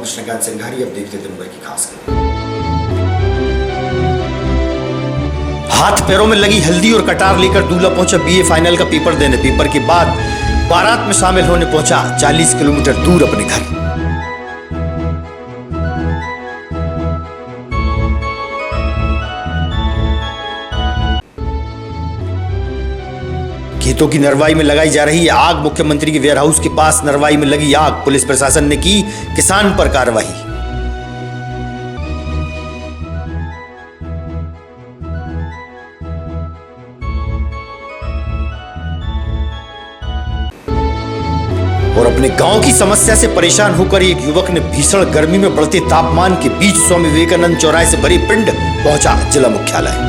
कृष्णकांत सिंघारी। अब देखते दिन भर की खास खबर। हाथ पैरों में लगी हल्दी और कटार लेकर दूल्हा पहुंचा बीए फाइनल का पेपर देने। पेपर के बाद बारात में शामिल होने पहुंचा 40 किलोमीटर दूर अपने घर। खेतों की नरवाई में लगाई जा रही आग। मुख्यमंत्री के वेयरहाउस के पास नरवाई में लगी आग। पुलिस प्रशासन ने की किसान पर कार्रवाई। और अपने गांव की समस्या से परेशान होकर एक युवक ने भीषण गर्मी में बढ़ते तापमान के बीच स्वामी विवेकानंद चौराहे से भरी पिंड पहुंचा जिला मुख्यालय।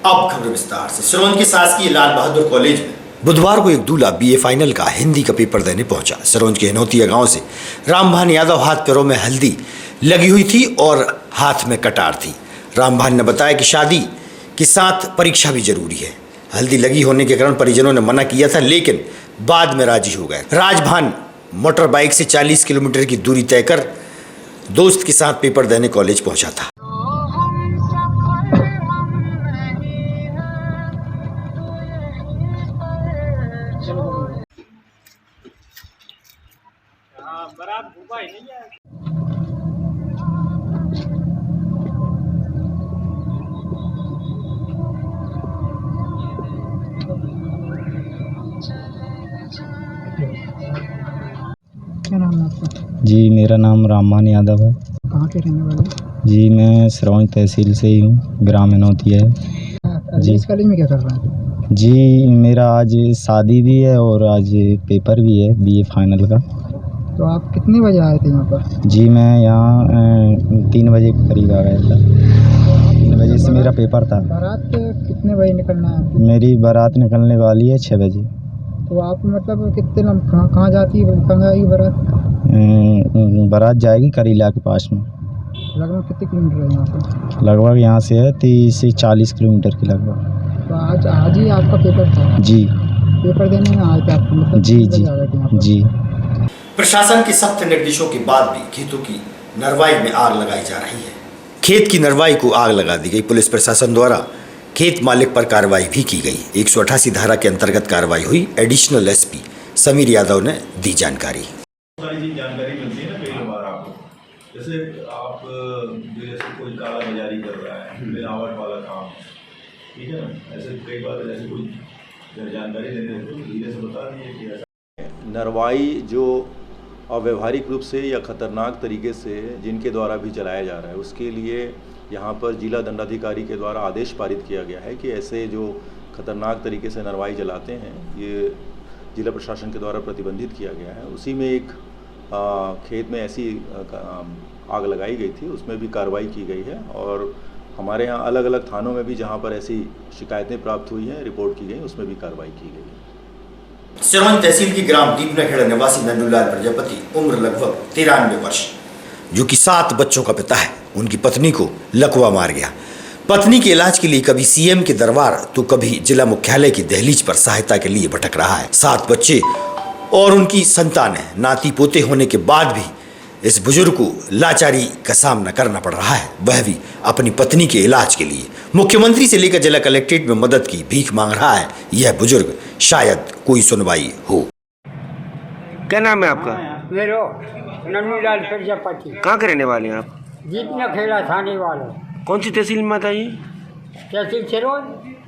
अब खबर विस्तार से। सिरोंज के शासकीय लाल बहादुर कॉलेज में बुधवार को एक दूल्हा बीए फाइनल का हिंदी का पेपर देने पहुंचा। सिरोंज के हिनौतिया गांव से रामभान यादव हाथ पैरों में हल्दी लगी हुई थी और हाथ में कटार थी। रामभान ने बताया कि शादी के साथ परीक्षा भी जरूरी है। हल्दी लगी होने के कारण परिजनों ने मना किया था, लेकिन बाद में राजी हो गए। राजभान मोटर बाइक से 40 किलोमीटर की दूरी तय कर दोस्त के साथ पेपर देने कॉलेज पहुंचा था। बारात भूखा ही नहीं है। क्या नाम है आपका? जी मेरा नाम रामभान यादव है। कहाँ के रहने वाले? जी मैं सिरोंज तहसील से ही हूँ, ग्राम हिनौतिया है। जी इस कॉलेज में क्या कर रहे हैं? जी मेरा आज शादी भी है और आज पेपर भी है बीए फाइनल का। तो आप कितने बजे आए थे यहाँ पर? जी मैं यहाँ 3 बजे के करीब आ गया था। 3 बजे से मेरा पेपर था। बारात कितने बजे निकलना है? मेरी बारात निकलने वाली है 6 बजे। तो आप मतलब कितने कहाँ जाती है, कहाँ जाएगी बारात? बारात जाएगी करीला के पास में। लगभग कितने किलोमीटर है यहाँ से? लगभग यहाँ से है 30 से 40 किलोमीटर के लगभग। तो आज ही आपका पेपर था? जी पेपर देने में आए थे आप? मतलब जी जी जी। प्रशासन के सख्त निर्देशों के बाद भी खेतों की नरवाई में आग लगाई जा रही है। खेत की नरवाई को आग लगा दी गई। पुलिस प्रशासन द्वारा खेत मालिक पर कार्रवाई भी की गई। 188 धारा के अंतर्गत कार्रवाई हुई। एडिशनल एसपी समीर यादव ने दी जानकारी। जानकारी मिलती है ना कई बार आपको, जैसे आप जैसे कोई काला बाजारी कर रहा है, मिलावट वाला काम, ठीक है ना, ऐसे कई बार जैसे कोई जानकारी देते हैं तो धीरे से बता दीजिए कि ऐसा। नरवाई जो अव्यवहारिक रूप से या खतरनाक तरीके से जिनके द्वारा भी चलाया जा रहा है, उसके लिए यहाँ पर जिला दंडाधिकारी के द्वारा आदेश पारित किया गया है कि ऐसे जो खतरनाक तरीके से नरवाई जलाते हैं ये जिला प्रशासन के द्वारा प्रतिबंधित किया गया है। उसी में एक खेत में ऐसी आग लगाई गई थी, उसमें भी कार्रवाई की गई है और हमारे यहाँ अलग अलग थानों में भी जहाँ पर ऐसी शिकायतें प्राप्त हुई हैं, रिपोर्ट की गई, उसमें भी कार्रवाई की गई है। सिरोंज तहसील की ग्राम दीपनाखेड़ा निवासी नंदूलाल प्रजापति, उम्र लगभग 93 वर्ष, जो कि 7 बच्चों का पिता है, उनकी पत्नी को लकवा मार गया। पत्नी के इलाज के लिए कभी सीएम के दरबार तो कभी जिला मुख्यालय की दहलीज पर सहायता के लिए भटक रहा है। 7 बच्चे और उनकी संतान है। नाती पोते होने के बाद भी इस बुजुर्ग को लाचारी का सामना करना पड़ रहा है, वह भी अपनी पत्नी के इलाज के लिए। मुख्यमंत्री से लेकर जिला कलेक्ट्रेट में मदद की भीख मांग रहा है यह बुजुर्ग, शायद कोई सुनवाई हो। क्या नाम है आपका? मेरा नंदूलाल प्रजापति। कहाँ के रहने वाले हैं आप? दीपनाखेड़ा थाने वाले। कौन सी तहसील में बताइए? तहसील सिरोंज।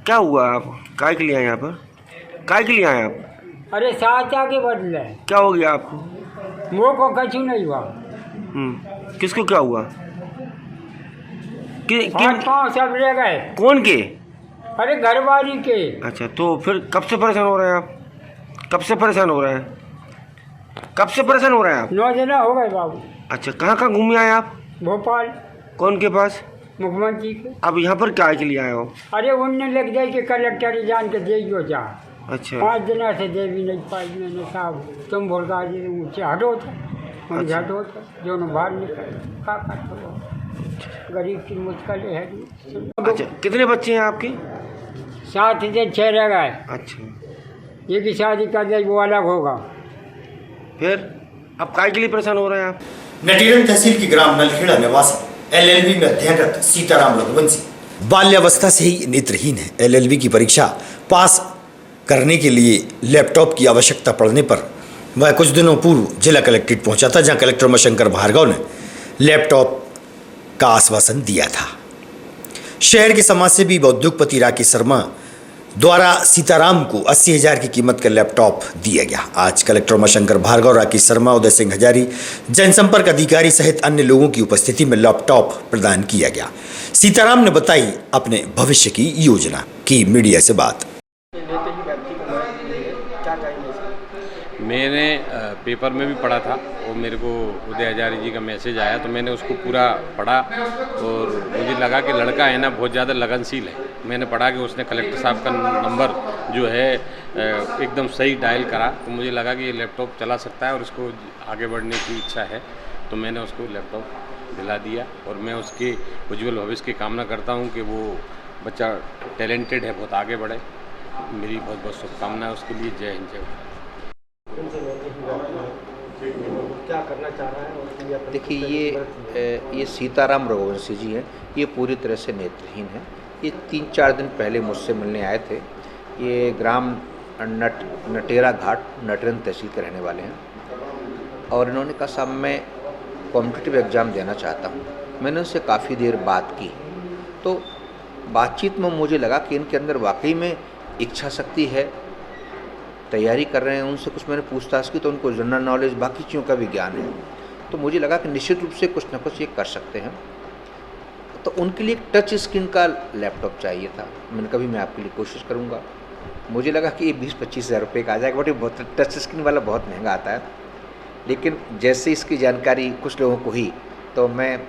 क्या हुआ, आप काय के लिए आए यहाँ पर? काय के लिए आए आप? अरे सहायता के बदले। क्या हो गया आपको? मुँह को कछु नहीं हुआ। किसको क्या हुआ? हाथ पाँव सब ले गए। कौन के? अरे घरवाली के। अच्छा, तो फिर कब से परेशान हो रहे हैं आप? कब से परेशान हो रहे हैं? कब से परेशान हो रहे हैं आप? 9 दिन हो गए बाबू। अच्छा, कहाँ कहाँ घूमे आए आप? भोपाल। कौन के पास? मुख्यमंत्री के। अब यहाँ पर क्या के लिए आए हो? अरे उनने लग जाए कि कलेक्टर जान के दे हो जा। अच्छा। 5 दिन से दे भी नहीं पाई। मैंने साहब तुम बोल रहा जी मुझसे हटो था। अच्छा। हटो था जो बाहर निकल क्या करते गरीब की मुश्किल है। अच्छा, कितने बच्चे हैं आपके? 7 से 6 रह गए। अच्छा, ये की शादी कर दे वो अलग होगा। फिर अब काय के लिए परेशान हो रहे हैं आप? नटीरन तहसील की ग्राम नलखेड़ा निवासी LLB में अध्ययनरत सीताराम रघुवंशी बाल्यावस्था से ही नेत्रहीन है। LLB की परीक्षा पास करने के लिए लैपटॉप की आवश्यकता पड़ने पर वह कुछ दिनों पूर्व जिला कलेक्ट्रेट पहुंचा था, जहां कलेक्टर उमाशंकर भार्गव ने लैपटॉप का आश्वासन दिया था। शहर के समाजसेवी उद्योगपति राकेश शर्मा द्वारा सीताराम को 80,000 की कीमत का लैपटॉप दिया गया। आज कलेक्टर उमाशंकर भार्गव, राकेश शर्मा, उदय सिंह हजारी, जनसंपर्क अधिकारी सहित अन्य लोगों की उपस्थिति में लैपटॉप प्रदान किया गया। सीताराम ने बताई अपने भविष्य की योजना, की मीडिया से बात। मैंने पेपर में भी पढ़ा था और मेरे को उदय हजारी जी का मैसेज आया तो मैंने उसको पूरा पढ़ा और मुझे लगा कि लड़का है ना बहुत ज़्यादा लगनशील है। मैंने पढ़ा कि उसने कलेक्टर साहब का नंबर जो है एकदम सही डायल करा, तो मुझे लगा कि ये लैपटॉप चला सकता है और उसको आगे बढ़ने की इच्छा है, तो मैंने उसको लैपटॉप दिला दिया और मैं उसके उज्ज्वल भविष्य की कामना करता हूँ कि वो बच्चा टैलेंटेड है, बहुत आगे बढ़े। मेरी बहुत बहुत शुभकामनाएं उसके लिए। जय हिंद, जय भारत। क्या करना चाह रहा है? देखिए ये सीताराम रघुवंशी जी हैं, ये पूरी तरह से नेत्रहीन हैं। ये 3-4 दिन पहले मुझसे मिलने आए थे। ये ग्राम नटेरा घाट नटरन तहसील के रहने वाले हैं और इन्होंने कहा साहब मैं कॉम्पिटिटिव एग्ज़ाम देना चाहता हूँ। मैंने उनसे काफ़ी देर बात की, तो बातचीत में मुझे लगा कि इनके अंदर वाकई में इच्छा शक्ति है, तैयारी कर रहे हैं। उनसे कुछ मैंने पूछताछ की तो उनको जनरल नॉलेज बाकी चीज़ों का भी ज्ञान है, तो मुझे लगा कि निश्चित रूप से कुछ ना कुछ ये कर सकते हैं। तो उनके लिए एक टच स्क्रीन का लैपटॉप चाहिए था। मैंने कभी मैं आपके लिए कोशिश करूँगा। मुझे लगा कि ये 20-25 हज़ार रुपये का आ जाएगा, बट ये बहुत टच स्क्रीन वाला बहुत महंगा आता है। लेकिन जैसे इसकी जानकारी कुछ लोगों को हुई तो मैं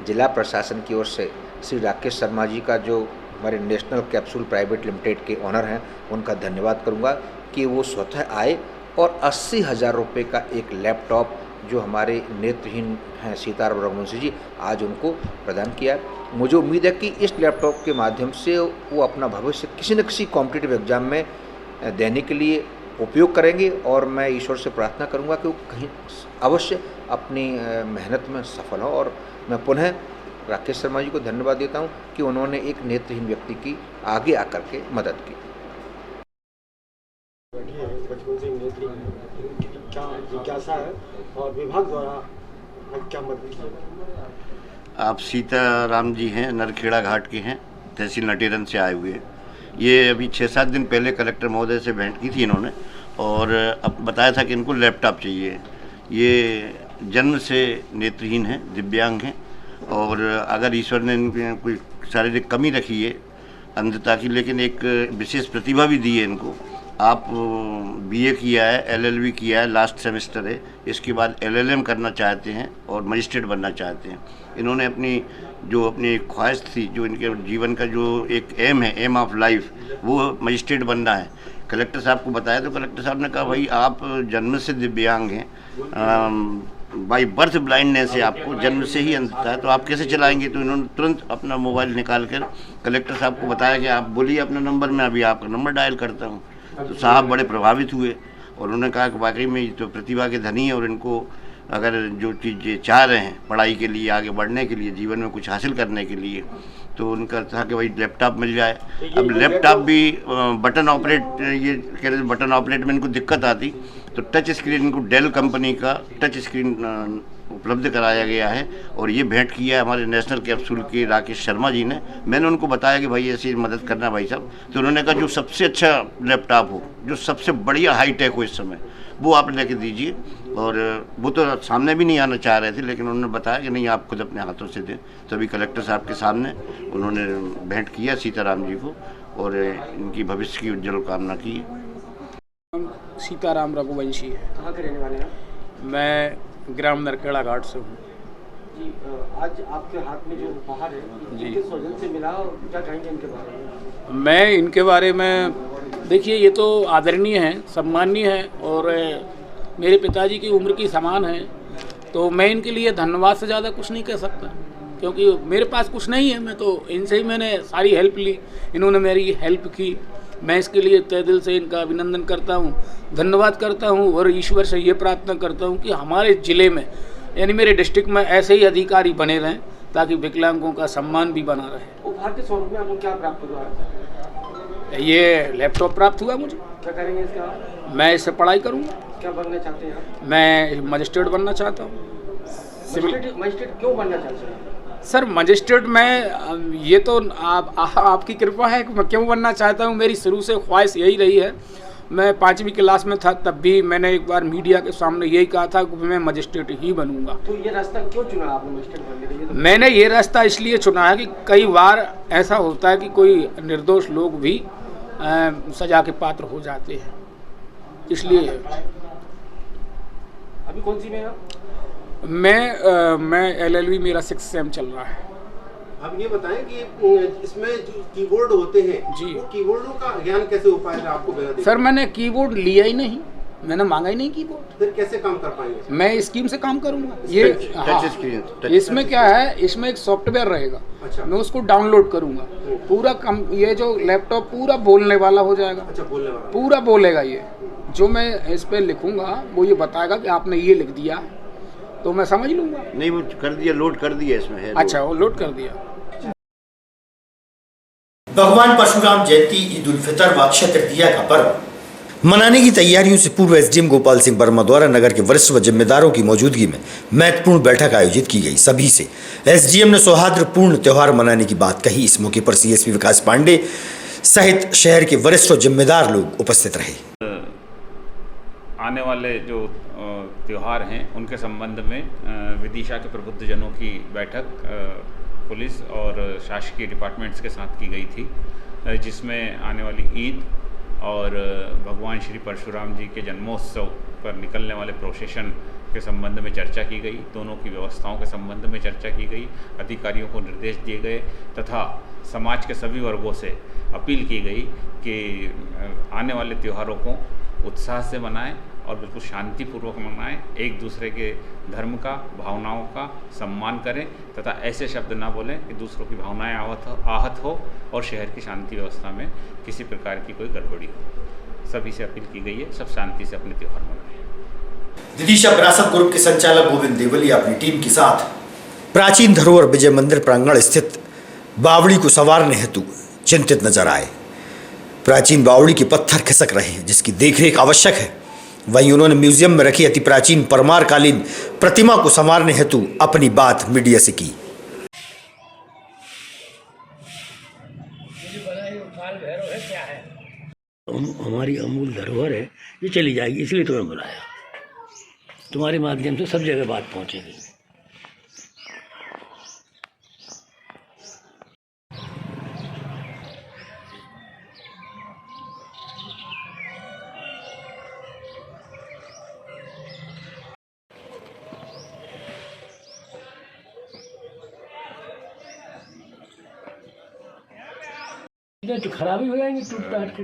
जिला प्रशासन की ओर से श्री राकेश शर्मा जी का, जो हमारे नेशनल कैप्सूल प्राइवेट लिमिटेड के ऑनर हैं, उनका धन्यवाद करूंगा कि वो स्वतः आए और 80,000 रुपये का एक लैपटॉप जो हमारे नेत्रहीन हैं सीताराम रघुवंशी जी, आज उनको प्रदान किया। मुझे उम्मीद है कि इस लैपटॉप के माध्यम से वो अपना भविष्य किसी न किसी कॉम्पिटिटिव एग्ज़ाम में देने के लिए उपयोग करेंगे और मैं ईश्वर से प्रार्थना करूंगा कि वो कहीं अवश्य अपनी मेहनत में सफल हो। और मैं पुनः राकेश शर्मा जी को धन्यवाद देता हूं कि उन्होंने एक नेत्रहीन व्यक्ति की आगे आकर के मदद की। बचपन से नेत्रहीन क्या जिज्ञासा है और विभाग द्वारा क्या मदद की? आप सीताराम जी हैं, नलखेड़ा घाट के हैं, तहसील नटेरन से आए हुए हैं। ये अभी 6-7 दिन पहले कलेक्टर महोदय से भेंट की थी इन्होंने और अब बताया था कि इनको लैपटॉप चाहिए। ये जन्म से नेत्रहीन हैं, दिव्यांग हैं और अगर ईश्वर ने इनकी कोई शारीरिक कमी रखी है अंधता की, लेकिन एक विशेष प्रतिभा भी दी है इनको। आप BA किया है, LLB किया है, लास्ट सेमेस्टर है, इसके बाद LLM करना चाहते हैं और मजिस्ट्रेट बनना चाहते हैं। इन्होंने अपनी ख्वाहिश थी, जो इनके जीवन का जो एक एम है, एम ऑफ लाइफ, वो मजिस्ट्रेट बनना है। कलेक्टर साहब को बताया तो कलेक्टर साहब ने कहा भाई आप जन्म से दिव्यांग हैं, बाई बर्थ ब्लाइंडनेस है, आपको जन्म से ही अंधता है, तो आप कैसे चलाएंगे? तो इन्होंने तुरंत अपना मोबाइल निकाल कर कलेक्टर साहब को बताया कि आप बोलिए अपना नंबर, मैं अभी आपका नंबर डायल करता हूँ। तो साहब बड़े प्रभावित हुए और उन्होंने कहा कि वाकई में तो प्रतिभा के धनी है और इनको अगर जो चीज़ें चाह रहे हैं पढ़ाई के लिए, आगे बढ़ने के लिए, जीवन में कुछ हासिल करने के लिए, तो उनका था कि भाई लैपटॉप मिल जाए। अब लैपटॉप भी बटन ऑपरेट, ये कह रहे बटन ऑपरेट में इनको दिक्कत आती, तो टच स्क्रीन इनको डेल कंपनी का टच स्क्रीन उपलब्ध कराया गया है और ये भेंट किया है हमारे नेशनल कैप्सूल के राकेश शर्मा जी ने। मैंने उनको बताया कि भाई ऐसी मदद करना भाई साहब, तो उन्होंने कहा जो सबसे अच्छा लैपटॉप हो, जो सबसे बढ़िया हाईटेक हो इस समय, वो आप लेके दीजिए। और वो तो सामने भी नहीं आना चाह रहे थे, लेकिन उन्होंने बताया कि नहीं आप खुद अपने हाथों से दें। तभी कलेक्टर साहब के सामने उन्होंने भेंट किया सीताराम जी को और इनकी भविष्य की उज्जवल कामना की। सीताराम रघुवंशी है। कहाँ के रहने वाले हैं? मैं ग्राम नलखेड़ा घाट से हूँ जी। आज आपके हाथ में जो उपहार है जी, किस स्वजन से मिला और क्या कहेंगे इनके बारे में? मैं इनके बारे में, देखिए ये तो आदरणीय है, सम्माननीय है और मेरे पिताजी की उम्र की समान है, तो मैं इनके लिए धन्यवाद से ज़्यादा कुछ नहीं कह सकता। क्योंकि मेरे पास कुछ नहीं है। मैं तो इनसे ही मैंने सारी हेल्प ली, इन्होंने मेरी हेल्प की। मैं इसके लिए तहे दिल से इनका अभिनंदन करता हूँ, धन्यवाद करता हूँ और ईश्वर से ये प्रार्थना करता हूँ कि हमारे ज़िले में यानी मेरे डिस्ट्रिक्ट में ऐसे ही अधिकारी बने रहें ताकि विकलांगों का सम्मान भी बना रहे। उपहार के स्वरूप में आपको क्या प्राप्त हुआ है? ये लैपटॉप प्राप्त हुआ मुझे। क्या करेंगे इसका? मैं इससे पढ़ाई करूँगा। क्या बनना चाहते हैं आप? मैं मजिस्ट्रेट बनना चाहता हूँ। मजिस्ट्रेट क्यों बनना चाहते हैं? सर मजिस्ट्रेट मैं ये तो आपकी कृपा है कि मैं क्यों बनना चाहता हूँ। मेरी शुरू से ख्वाहिश यही रही है। मैं 5वीं क्लास में था तब भी मैंने एक बार मीडिया के सामने यही कहा था कि मैं मजिस्ट्रेट ही बनूंगा। तो ये रास्ता क्यों चुना आपने मजिस्ट्रेट बनने के लिए? मैंने ये रास्ता इसलिए चुना है कि कई बार ऐसा होता है कि कोई निर्दोष लोग भी सजा के पात्र हो जाते हैं, इसलिए। अभी कौन सी में है? मैं LLB मेरा 6th सेम चल रहा है। अब ये बताएं कि इसमें जो कीबोर्ड होते हैं जी, वो कीबोर्डों का ज्ञान कैसे हो पाएगा आपको? सर मैंने कीबोर्ड लिया ही नहीं, मैंने मांगा ही नहीं कीबोर्ड। फिर कैसे काम कर पाएंगे? मैं स्कीम से काम करूंगा। ये इसमें क्या है, इसमें एक सॉफ्टवेयर रहेगा। अच्छा। मैं उसको डाउनलोड करूंगा। पूरा ये जो लैपटॉप पूरा बोलने वाला हो जाएगा। अच्छा, बोलने वाला पूरा बोलेगा। ये जो मैं इस पर लिखूंगा वो ये बताएगा कि आपने ये लिख दिया, तो मैं समझ लूंगा। नहीं, वो कर दिया, लोड कर दिया इसमें है। अच्छा, वो लोड कर दिया। भगवान परशुराम जयंती, ईद उल फितर व अक्षय तृतीया का पर्व मनाने की तैयारियों से पूर्व SDM गोपाल सिंह वर्मा द्वारा नगर के वरिष्ठ व जिम्मेदारों की मौजूदगी में महत्वपूर्ण बैठक आयोजित की गई। सभी से SDM ने सौहार्दपूर्ण त्यौहार मनाने की बात कही। इस मौके पर CSP विकास पांडे सहित शहर के वरिष्ठ और जिम्मेदार लोग उपस्थित रहे। आने वाले जो त्यौहार हैं उनके संबंध में विदिशा के प्रबुद्धजनों की बैठक पुलिस और शासकीय डिपार्टमेंट्स के साथ की गई थी, जिसमें आने वाली ईद और भगवान श्री परशुराम जी के जन्मोत्सव पर निकलने वाले प्रोसेशन के संबंध में चर्चा की गई। दोनों की व्यवस्थाओं के संबंध में चर्चा की गई। अधिकारियों को निर्देश दिए गए तथा समाज के सभी वर्गों से अपील की गई कि आने वाले त्योहारों को उत्साह से मनाएं और बिल्कुल शांतिपूर्वक मनाएं, एक दूसरे के धर्म का, भावनाओं का सम्मान करें तथा ऐसे शब्द ना बोलें कि दूसरों की भावनाएं आहत हो और शहर की शांति व्यवस्था में किसी प्रकार की कोई गड़बड़ी हो। सभी से अपील की गई है, सब शांति से अपने त्यौहार मनाएं। विदिशा विरासत ग्रुप के संचालक गोविंद देवलिया अपनी टीम के साथ प्राचीन धरोहर विजय मंदिर प्रांगण स्थित बावड़ी को संवारने हेतु चिंतित नजर आए। प्राचीन बावड़ी के पत्थर खिसक रहे हैं, जिसकी देखरेख आवश्यक है। वहीं उन्होंने म्यूजियम में रखी अति प्राचीन परमारकालीन प्रतिमा को संवारने हेतु अपनी बात मीडिया से की। हमारी अमूल धरोहर है, ये चली जाएगी, इसलिए तुम्हें बुलाया। तुम्हारे माध्यम से सब जगह बात पहुंचेगी। तो खराबी हो जाएंगे टूट टाट के।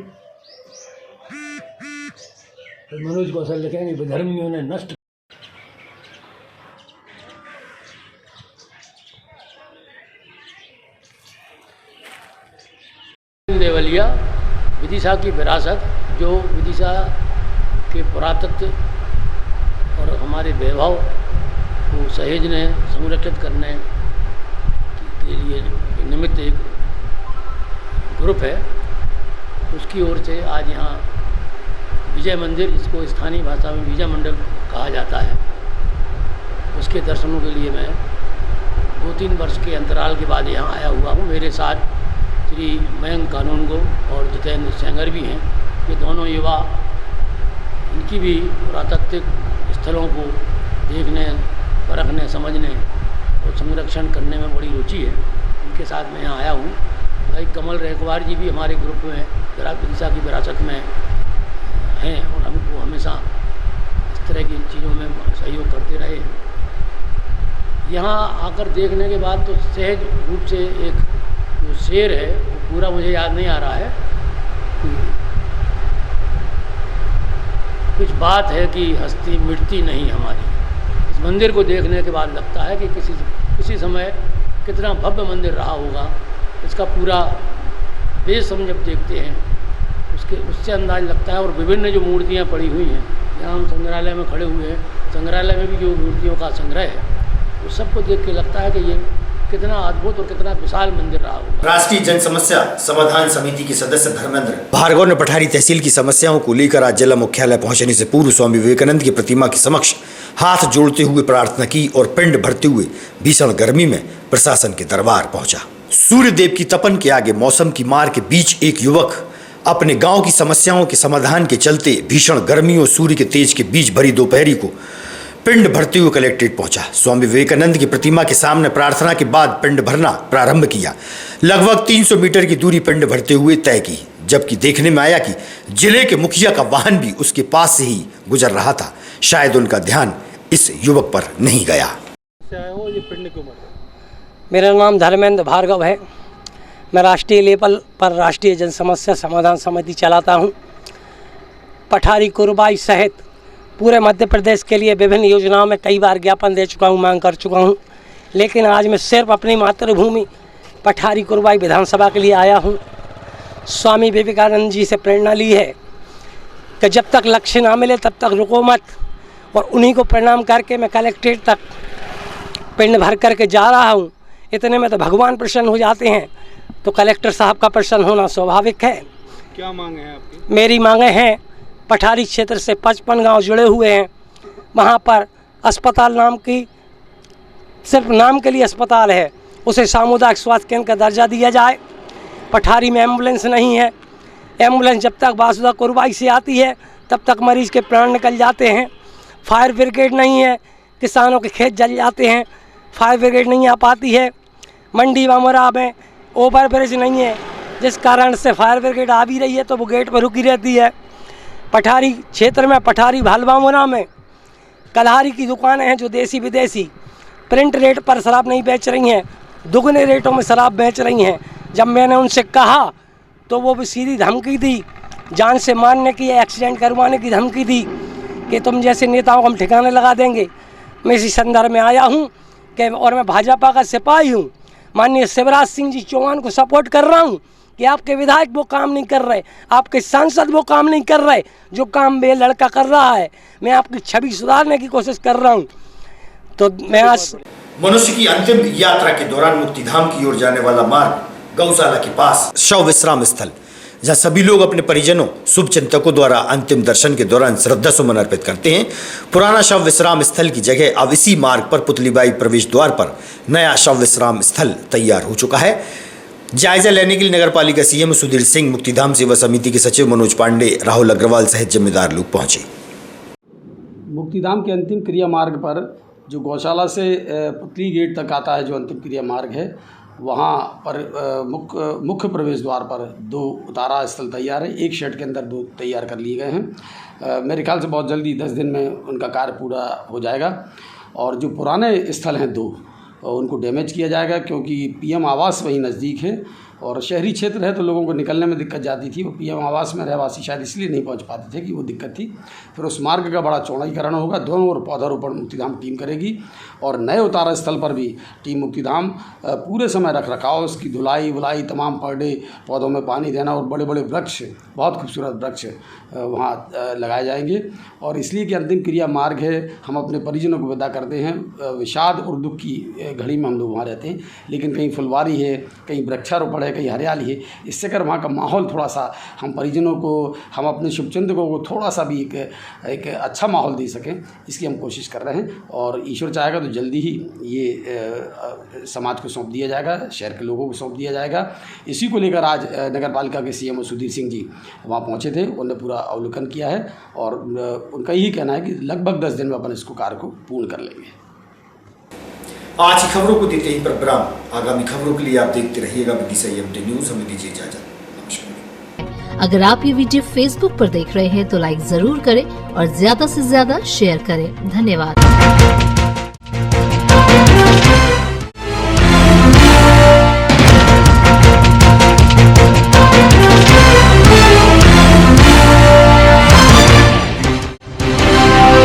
तो मनोज कौशल लिखेंगे विधर्मियों ने नष्ट। देवलिया विदिशा की विरासत, जो विदिशा के पुरातत्व और हमारे वैभव को सहेजने, संरक्षित करने के लिए निमित्त एक ग्रुप है, उसकी ओर से आज यहाँ विजय मंदिर, जिसको स्थानीय भाषा में विजय मंडल कहा जाता है, उसके दर्शनों के लिए मैं 2-3 वर्ष के अंतराल के बाद यहाँ आया हुआ हूँ। मेरे साथ श्री मयंक कानूनगो और जितेंद्र सेंगर भी हैं। ये दोनों युवा, इनकी भी पुरातात्विक स्थलों को देखने, परखने, समझने और संरक्षण करने में बड़ी रुचि है। इनके साथ मैं यहाँ आया हूँ। भाई कमल रेखवार जी भी हमारे ग्रुप में विदिशा की विरासत में हैं और हमको हमेशा इस तरह की चीज़ों में सहयोग करते रहे हैं। यहाँ आकर देखने के बाद तो सहज रूप से एक जो शेर है वो पूरा मुझे याद नहीं आ रहा है। कुछ बात है कि हस्ती मिटती नहीं हमारी। इस मंदिर को देखने के बाद लगता है कि किसी समय कितना भव्य मंदिर रहा होगा, इसका पूरा देश हम जब देखते हैं उससे अंदाज लगता है। और विभिन्न जो मूर्तियाँ पड़ी हुई हैं, यहाँ हम संग्रहालय में खड़े हुए हैं, संग्रहालय में भी जो मूर्तियों का संग्रह है वो सबको देख के लगता है कि ये कितना अद्भुत और कितना विशाल मंदिर रहा होगा। राष्ट्रीय जन समस्या समाधान समिति के सदस्य धर्मेंद्र भार्गव ने पठारी तहसील की समस्याओं को लेकर आज जिला मुख्यालय पहुंचने से पूर्व स्वामी विवेकानंद की प्रतिमा के समक्ष हाथ जोड़ते हुए प्रार्थना की और पिंड भरते हुए भीषण गर्मी में प्रशासन के दरबार पहुंचा। सूर्य देव की तपन के आगे मौसम की मार के बीच एक युवक अपने गांव की समस्याओं के समाधान के चलते भीषण गर्मी और सूर्य के तेज के बीच भरी दोपहरी को पिंड भरते हुए कलेक्ट्रेट पहुंचा। स्वामी विवेकानंद की प्रतिमा के सामने प्रार्थना के बाद पिंड भरना प्रारंभ किया। लगभग 300 मीटर की दूरी पिंड भरते हुए तय की, जबकि देखने में आया कि जिले के मुखिया का वाहन भी उसके पास से ही गुजर रहा था। शायद उनका ध्यान इस युवक पर नहीं गया। मेरा नाम धर्मेंद्र भार्गव है। मैं राष्ट्रीय लेवल पर राष्ट्रीय जन समस्या समाधान समिति चलाता हूं। पठारी कुरबाई सहित पूरे मध्य प्रदेश के लिए विभिन्न योजनाओं में कई बार ज्ञापन दे चुका हूं, मांग कर चुका हूं, लेकिन आज मैं सिर्फ अपनी मातृभूमि पठारी कुरबाई विधानसभा के लिए आया हूं। स्वामी विवेकानंद जी से प्रेरणा ली है कि जब तक लक्ष्य ना मिले तब तक रुको मत, और उन्हीं को प्रणाम करके मैं कलेक्ट्रेट तक पिंड भर करके जा रहा हूं। इतने में तो भगवान प्रसन्न हो जाते हैं, तो कलेक्टर साहब का प्रसन्न होना स्वाभाविक है। क्या मांगे हैं आपकी? मेरी मांगे हैं, पठारी क्षेत्र से 55 गांव जुड़े हुए हैं, वहां पर अस्पताल नाम की सिर्फ नाम के लिए अस्पताल है, उसे सामुदायिक स्वास्थ्य केंद्र का दर्जा दिया जाए। पठारी में एम्बुलेंस नहीं है, एम्बुलेंस जब तक बासुदा कुरबाई से आती है तब तक मरीज के प्राण निकल जाते हैं। फायर ब्रिगेड नहीं है, किसानों के खेत जल जाते हैं, फायर ब्रिगेड नहीं आ पाती है। मंडी मामरा में ओवर ब्रिज नहीं है, जिस कारण से फायर ब्रिगेड आ भी रही है तो वो गेट पर रुकी रहती है। पठारी क्षेत्र में पठारी भालवामुरा में कल्हारी की दुकानें हैं जो देसी विदेशी प्रिंट रेट पर शराब नहीं बेच रही हैं, दुगने रेटों में शराब बेच रही हैं। जब मैंने उनसे कहा तो वो भी सीधी धमकी दी, जान से मारने की, एक्सीडेंट करवाने की धमकी दी कि तुम जैसे नेताओं को हम ठिकाने लगा देंगे। मैं इसी संदर्भ में आया हूँ कि और मैं भाजपा का सिपाही हूँ, माननीय शिवराज सिंह जी चौहान को सपोर्ट कर रहा हूँ कि आपके विधायक वो काम नहीं कर रहे, आपके सांसद वो काम नहीं कर रहे जो काम वे लड़का कर रहा है। मैं आपकी छवि सुधारने की कोशिश कर रहा हूँ। तो मैं आज मनुष्य की अंतिम यात्रा के दौरान मुक्तिधाम की ओर जाने वाला मार्ग गौशाला के पास शव विश्राम स्थल, जहाँ सभी लोग अपने परिजनों शुभ चिंतकों द्वारा अंतिम दर्शन के दौरान श्रद्धा सुमन अर्पित करते हैं। पुराना शव विश्राम स्थल की जगह अब इसी मार्ग पर पुतलीबाई प्रवेश द्वार पर नया शव विश्राम स्थल तैयार हो चुका है। जायजा लेने के लिए नगर पालिका सीएम सुधीर सिंह, मुक्तिधाम सेवा समिति के सचिव मनोज पांडे, राहुल अग्रवाल सहित जिम्मेदार लोग पहुंचे। मुक्तिधाम के अंतिम क्रिया मार्ग पर जो गौशाला से पुतली गेट तक आता है, जो अंतिम क्रिया मार्ग है, वहाँ पर मुख्य प्रवेश द्वार पर 2 उतारा स्थल तैयार है। एक शेड के अंदर 2 तैयार कर लिए गए हैं। मेरे ख्याल से बहुत जल्दी 10 दिन में उनका कार्य पूरा हो जाएगा। और जो पुराने स्थल हैं 2 उनको डैमेज किया जाएगा, क्योंकि पीएम आवास वहीं नज़दीक है और शहरी क्षेत्र है तो लोगों को निकलने में दिक्कत जाती थी। वो पीएम आवास में रहवासी शायद इसलिए नहीं पहुंच पाते थे कि वो दिक्कत थी। फिर उस मार्ग का बड़ा चौड़ाईकरण होगा, दोनों ओर पौधारोपण मुक्तिधाम टीम करेगी और नए उतारा स्थल पर भी टीम मुक्तिधाम पूरे समय रख रखाव, उसकी धुलाई वुलाई तमाम पर डे, पौधों में पानी देना और बड़े बड़े वृक्ष, बहुत खूबसूरत वृक्ष वहाँ लगाए जाएंगे। और इसलिए कि अंतिम क्रिया मार्ग है, हम अपने परिजनों को विदा करते हैं। विषाद और दुख की घड़ी में हम लोग वहाँ रहते हैं, लेकिन कहीं फुलवारी है, कहीं वृक्षारोपण है, कहीं हरियाली है। इससे कर वहाँ का माहौल थोड़ा सा हम परिजनों को, हम अपने शुभचिंतकों को थोड़ा सा भी एक अच्छा माहौल दे सकें, इसकी हम कोशिश कर रहे हैं। और ईश्वर चाहेगा तो जल्दी ही ये समाज को सौंप दिया जाएगा, शहर के लोगों को सौंप दिया जाएगा। इसी को लेकर आज नगर पालिका के सीएम सुधीर सिंह जी वहाँ पहुँचे थे, उन्होंने पूरा अवलोकन किया है और उनका यही कहना है कि लगभग 10 दिन में अपन इसको कार्य को पूर्ण कर लेंगे। आज की खबरों को देते ही पर विराम। आगामी खबरों के लिए आप देखते रहिएगा BDCMT न्यूज। हमें दीजिए इजाजत। नमस्कार। अगर आप ये वीडियो फेसबुक पर देख रहे हैं तो लाइक जरूर करें और ज्यादा से ज्यादा शेयर करें। धन्यवाद।